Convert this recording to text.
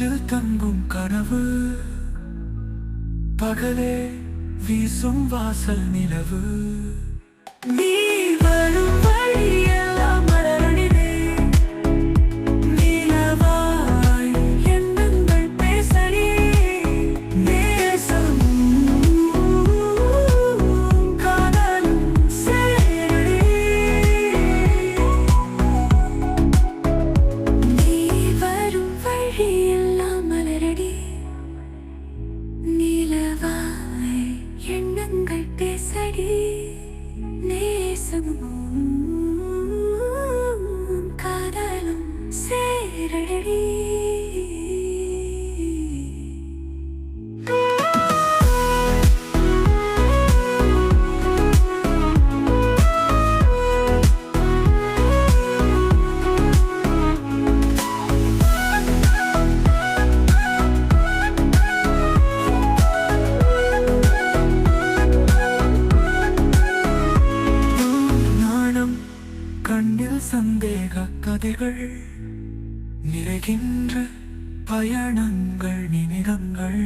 நெஞ்சில் தங்கும் கனவு பகலே வீசும் வாசல் நிலவு நீ வரும் வழியெல்லாம் மலரடிலே நீலவாய் எண்ணங்கள் பேசடி நேசமும் காதலும் சேரடி நீ வரும் வழியெல்லாம் மலரடி நீலவாய் எண்ணங்கள் பேசடி நேசமும் காதலும் சேரடி கண்ணில் சந்தேக கதைகள் நிறைகின்ற பயணங்கள் நிமிடங்கள்